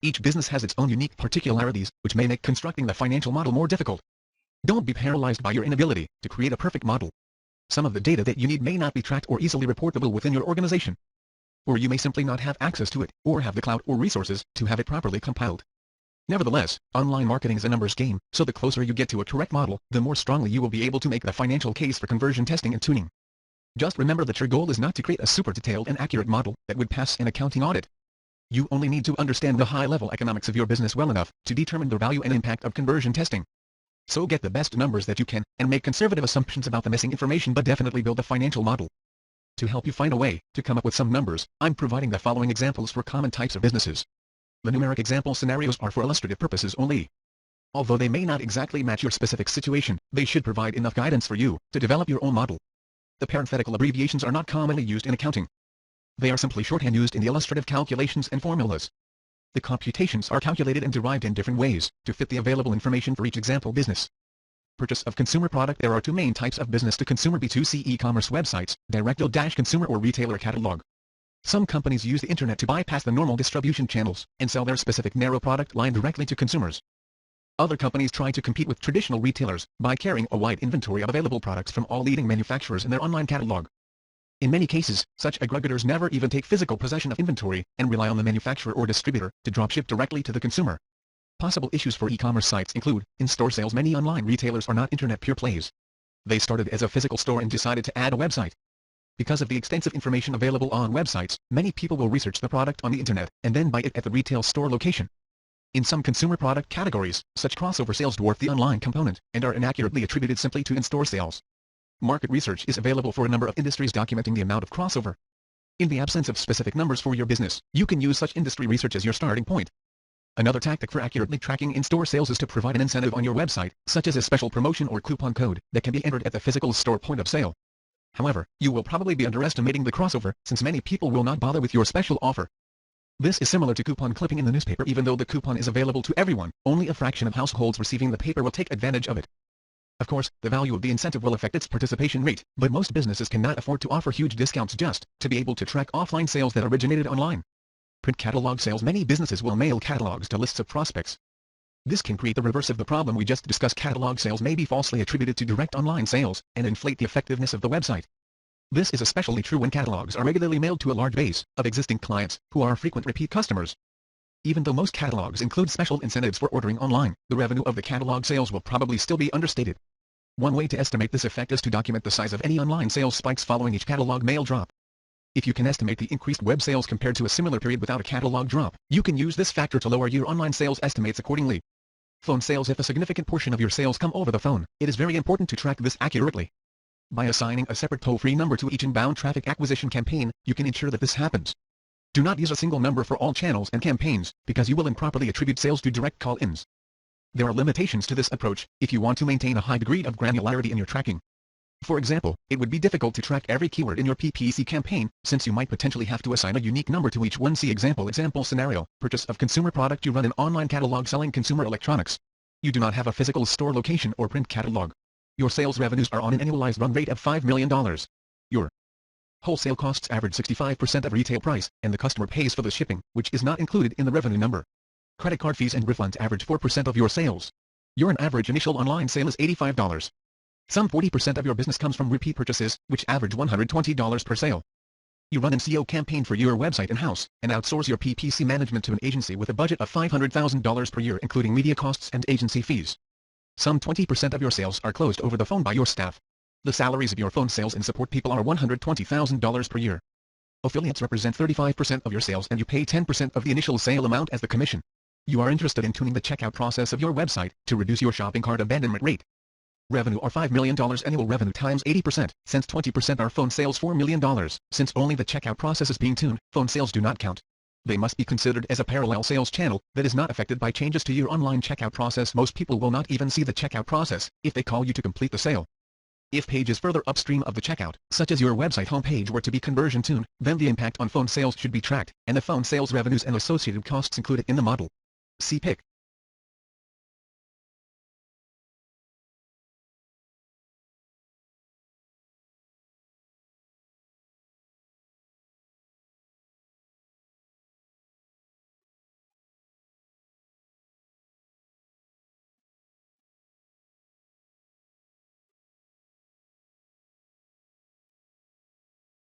Each business has its own unique particularities, which may make constructing the financial model more difficult. Don't be paralyzed by your inability to create a perfect model. Some of the data that you need may not be tracked or easily reportable within your organization. Or you may simply not have access to it, or have the cloud or resources to have it properly compiled. Nevertheless, online marketing is a numbers game, so the closer you get to a correct model, the more strongly you will be able to make the financial case for conversion testing and tuning. Just remember that your goal is not to create a super detailed and accurate model that would pass an accounting audit. You only need to understand the high-level economics of your business well enough to determine the value and impact of conversion testing. So get the best numbers that you can, and make conservative assumptions about the missing information, but definitely build a financial model. To help you find a way to come up with some numbers, I'm providing the following examples for common types of businesses. The numeric example scenarios are for illustrative purposes only. Although they may not exactly match your specific situation, they should provide enough guidance for you to develop your own model. The parenthetical abbreviations are not commonly used in accounting. They are simply shorthand used in the illustrative calculations and formulas. The computations are calculated and derived in different ways to fit the available information for each example business. Purchase of consumer product. There are two main types of business-to-consumer B2C e-commerce websites, direct-to-consumer or retailer catalog. Some companies use the internet to bypass the normal distribution channels and sell their specific narrow product line directly to consumers. Other companies try to compete with traditional retailers by carrying a wide inventory of available products from all leading manufacturers in their online catalog. In many cases, such aggregators never even take physical possession of inventory and rely on the manufacturer or distributor to dropship directly to the consumer. Possible issues for e-commerce sites include in-store sales. Many online retailers are not internet pure plays. They started as a physical store and decided to add a website. Because of the extensive information available on websites, many people will research the product on the internet and then buy it at the retail store location. In some consumer product categories, such crossover sales dwarf the online component and are inaccurately attributed simply to in-store sales. Market research is available for a number of industries documenting the amount of crossover. In the absence of specific numbers for your business, you can use such industry research as your starting point. Another tactic for accurately tracking in-store sales is to provide an incentive on your website, such as a special promotion or coupon code, that can be entered at the physical store point of sale. However, you will probably be underestimating the crossover, since many people will not bother with your special offer. This is similar to coupon clipping in the newspaper. Even though the coupon is available to everyone, only a fraction of households receiving the paper will take advantage of it. Of course, the value of the incentive will affect its participation rate, but most businesses cannot afford to offer huge discounts just to be able to track offline sales that originated online. Print catalog sales. Many businesses will mail catalogs to lists of prospects. This can create the reverse of the problem we just discussed. Catalog sales may be falsely attributed to direct online sales and inflate the effectiveness of the website. This is especially true when catalogs are regularly mailed to a large base of existing clients who are frequent repeat customers. Even though most catalogs include special incentives for ordering online, the revenue of the catalog sales will probably still be understated. One way to estimate this effect is to document the size of any online sales spikes following each catalog mail drop. If you can estimate the increased web sales compared to a similar period without a catalog drop, you can use this factor to lower your online sales estimates accordingly. Phone sales. If a significant portion of your sales come over the phone, it is very important to track this accurately. By assigning a separate toll-free number to each inbound traffic acquisition campaign, you can ensure that this happens. Do not use a single number for all channels and campaigns, because you will improperly attribute sales to direct call-ins. There are limitations to this approach if you want to maintain a high degree of granularity in your tracking. For example, it would be difficult to track every keyword in your PPC campaign, since you might potentially have to assign a unique number to each one. See example scenario, purchase of consumer product. You run an online catalog selling consumer electronics. You do not have a physical store location or print catalog. Your sales revenues are on an annualized run rate of $5 million. Your wholesale costs average 65% of retail price, and the customer pays for the shipping, which is not included in the revenue number. Credit card fees and refunds average 4% of your sales. Your average initial online sale is $85. Some 40% of your business comes from repeat purchases, which average $120 per sale. You run an SEO campaign for your website in-house, and outsource your PPC management to an agency with a budget of $500,000 per year, including media costs and agency fees. Some 20% of your sales are closed over the phone by your staff. The salaries of your phone sales and support people are $120,000 per year. Affiliates represent 35% of your sales, and you pay 10% of the initial sale amount as the commission. You are interested in tuning the checkout process of your website to reduce your shopping cart abandonment rate. Revenue are $5 million annual revenue times 80%, since 20% are phone sales. $4 million, since only the checkout process is being tuned, phone sales do not count. They must be considered as a parallel sales channel that is not affected by changes to your online checkout process. Most people will not even see the checkout process if they call you to complete the sale. If pages further upstream of the checkout, such as your website homepage, were to be conversion tuned, then the impact on phone sales should be tracked, and the phone sales revenues and associated costs included in the model. See Pic.